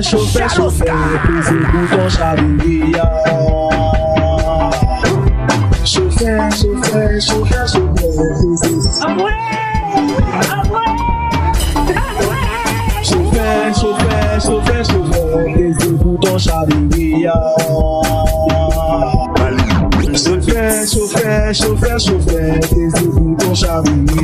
Chauffeur, peze bouton chavire. Chauffeur, peze Chauffeur, peze bouton chavire. Chauffeur, peze bouton chavire.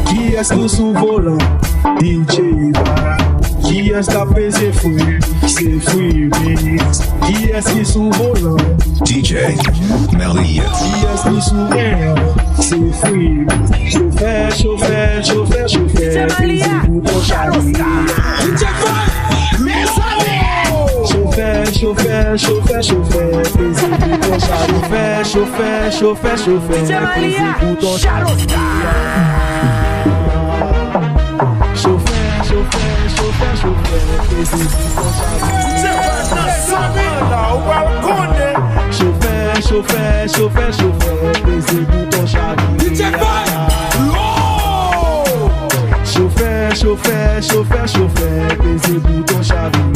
Qui est-ce qui sous volant? DJ Bara. Qui est-ce qui a pesé fouille? C'est Free Mix. Qui est-ce qui sous volant? DJ Melly. Qui est-ce qui sous volant? C'est Free Mix. Chauffeur, peze bouton chavire. Chauffeur, peze bouton chavire. Chauffeur, peze bouton chavire. Chauffeur, peze bouton chavire. Chauffeur, peze bouton chavire.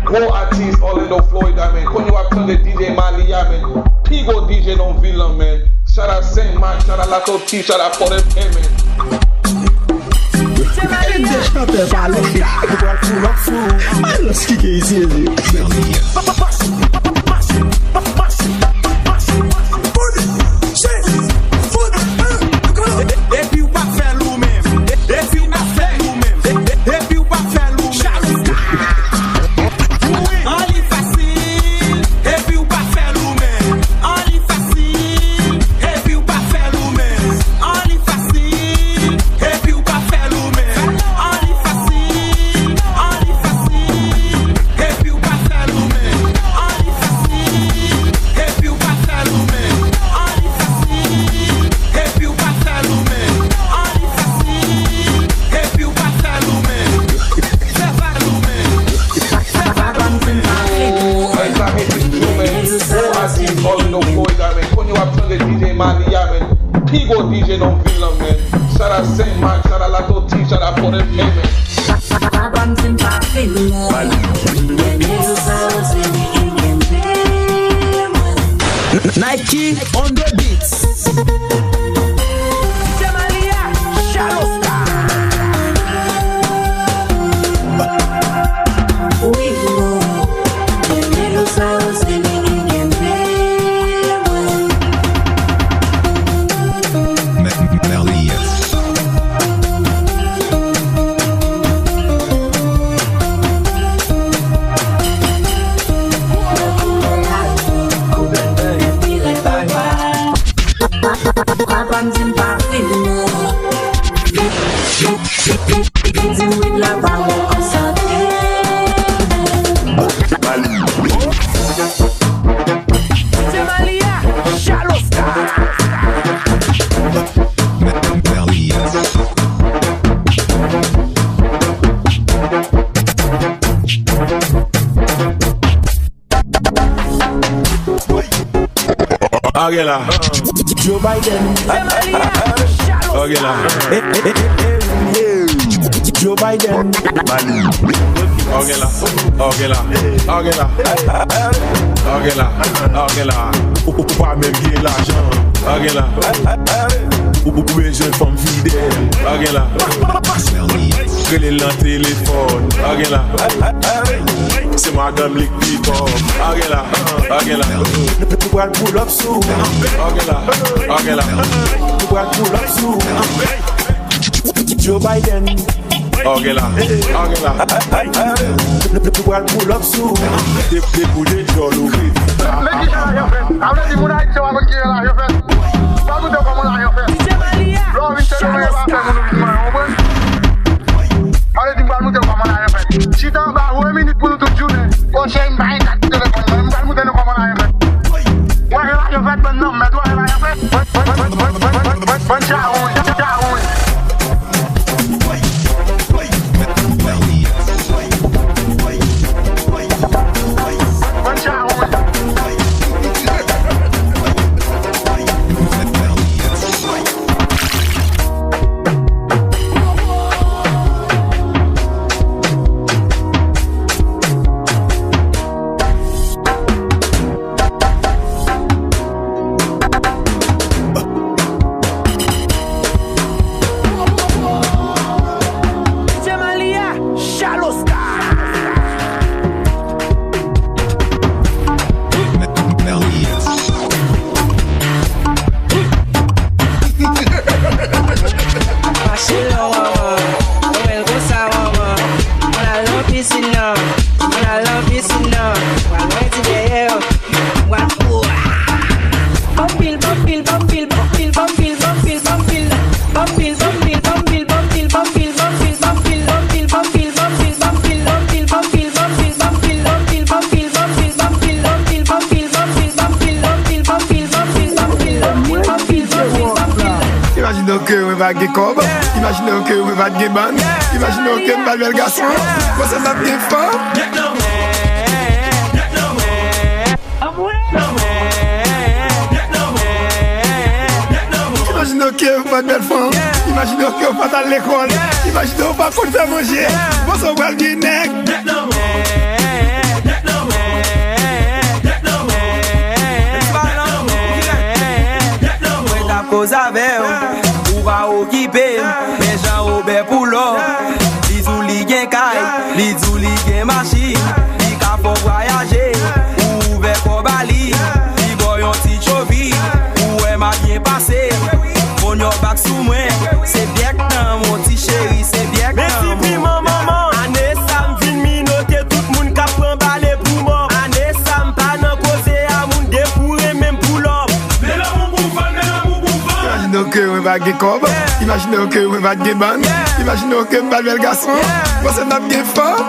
Gros artiste Orlando Floyd, I mean, quand you appelle DJ Mali, I mean, Pigo DJ non villain, man. Shout out Saint Mark, shout out Lato T, shout out Port FM, man. Facile, the DJ Malia, man. Pigo DJ don't feel them, man. Shout out Saint Mark, shout out Lato T, shout out for them payment. Nike on the beats. Jamalia, Shallow Star. We know the little sounds living in Malia. Agela, Joe Biden. Agela, Joe Biden. Agela, Agela, Agela, Agela, ou pas même bien l'argent. Agela, ou besoin de femme fidèle. Agela, que les lents téléphone. Agela, c'est madame les people. Agela, Agela, tu vas pull up sous. Agela, Agela, tu vas pull up sous. Joe Biden. Agela, Agela, tu vas pull up sous. Des bouts de jolo. Imaginons que on va de ban. Imaginons que on va le garçon. Você va bien fort. Imaginons que on va de belle femme. Imaginons que on va à l'école. Imaginons pas qu'on fait manger. Você va le guinec. Ou va occuper, mais j'en obé pour l'or. Li zou li gen kay, li zou li gen machine. Li ka faut voyager, ou ve ko bali. Li boyon ti chovi, ou est ma bien passé. Mon yo bak sou mwen, c'est bien que nan mon ti chéri, c'est bien que nan. Merci primo maman, ane sam vin minote tout moun ka pran balé pour moi. Ane sam pa nan cause a moun défouré même pour l'homme. Imaginons que on va gagner cob. Imaginons que on va gagner ban. Imaginons que on va le garçon. Você va bien fort.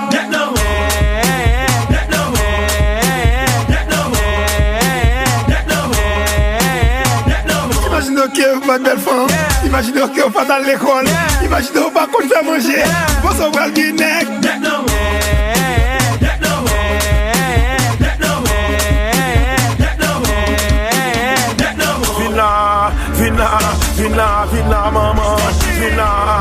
Imaginons que on va de belle femme. Imaginons que on va dans l'école. Imaginons pas qu'on fait manger. Você va le guinec. vina, maman, vina,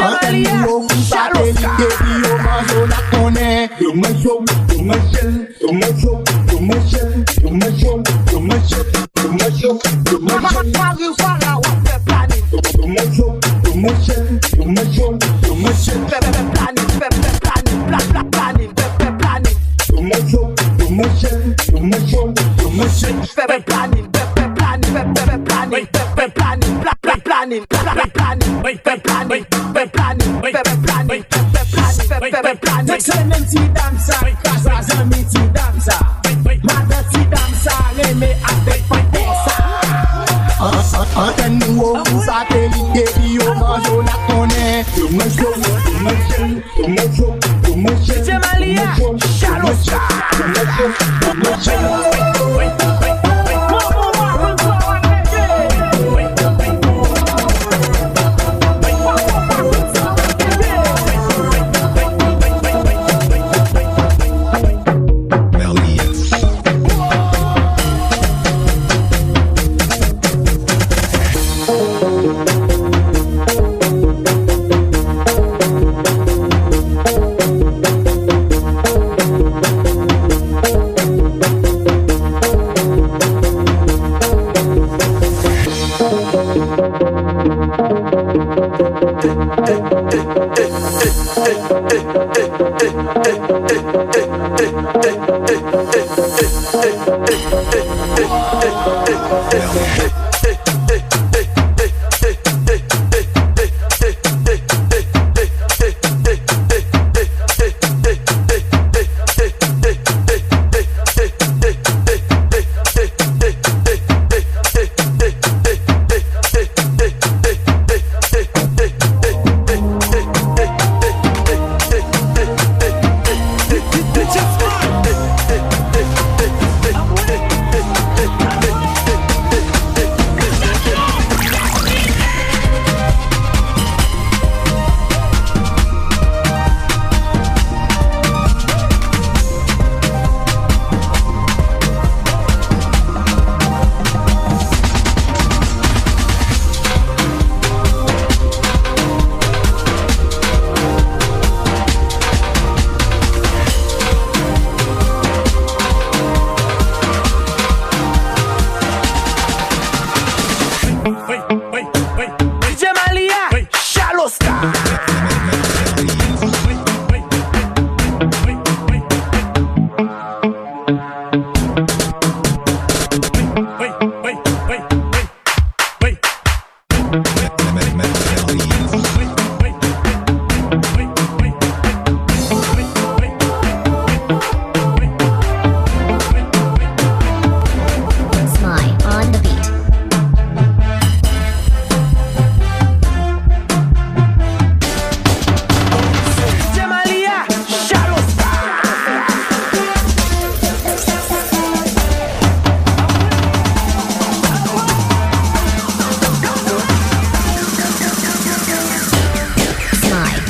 Antenne ou satellite puis au mangeau la connaît.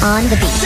On the beat.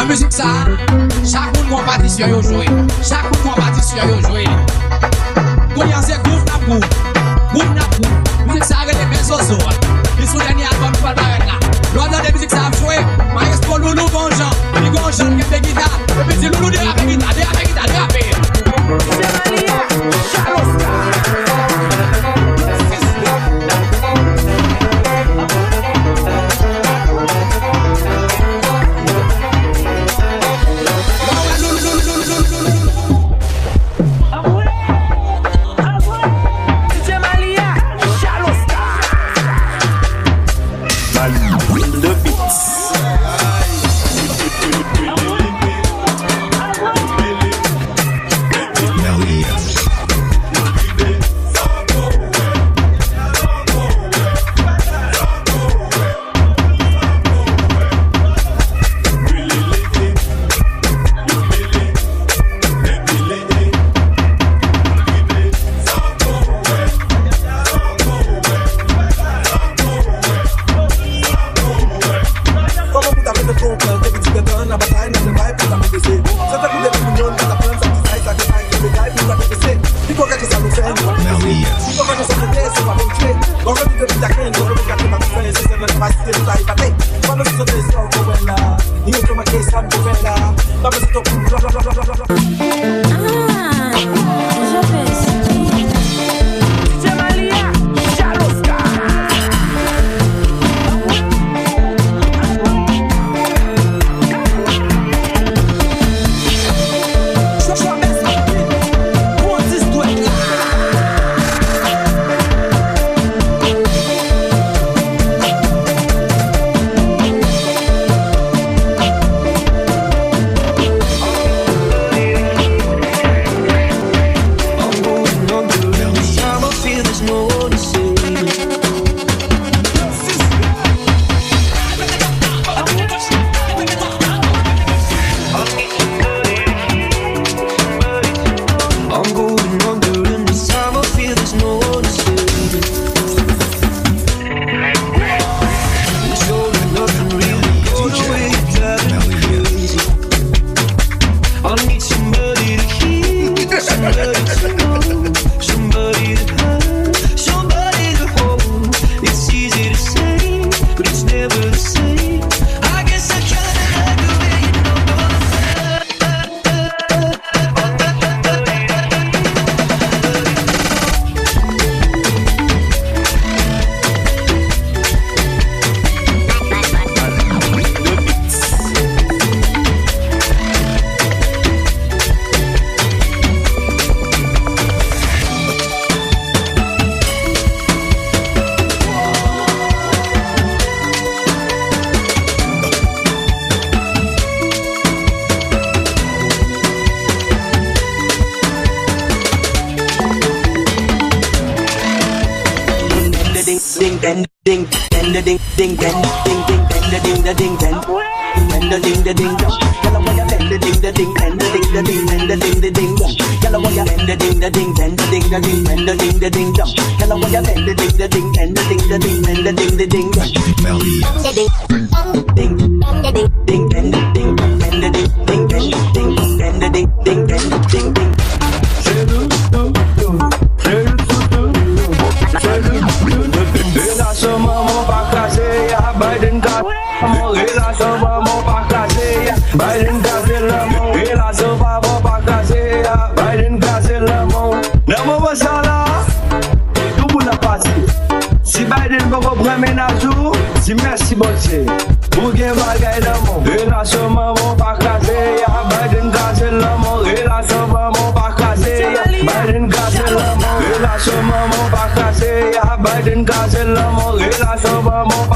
Musique ça, chaque monde compétition yo joué, chaque monde compétition yo joué. Konya c'est groupe na pou, musique ça les belles zozo. Les sous dernier album pas là. L'ordre de musique ça joué, maestro Loulou Bonjean, les grands gens qui fait guitare, et petit Loulou de la guitare, de la c'est Malia, Charles. Biden cancel l'amour et la sauve mon